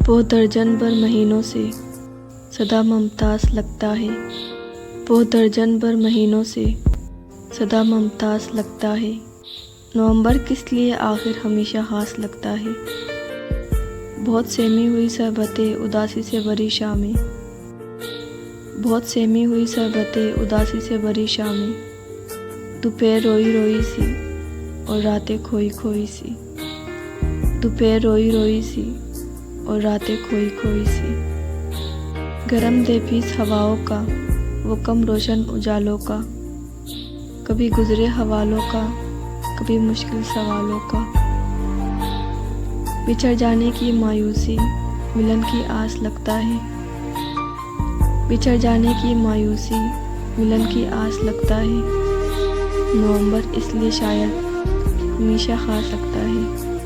वो दर्जन भर महीनों से सदा मुमताज़ लगता है। वो दर्जन भर महीनों से सदा मुमताज़ लगता है। नवंबर किस लिए आखिर हमेशा खास लगता है। बहुत सहमी हुई सरबतें उदासी से भरी शामें, बहुत सहमी हुई सरबतें उदासी से भरी शामें, दोपहर रोई रोई सी और रातें खोई खोई सी, दोपहर रोई रोई सी और रातें खोई खोई सी। गरम देफीस हवाओं का वो कम रोशन उजालों का, कभी गुजरे हवालों का कभी मुश्किल सवालों का। बिछड़ जाने की मायूसी मिलन की आस लगता है, बिछड़ जाने की मायूसी मिलन की आस लगता है। नवंबर इसलिए शायद हमेशा खास लगता है।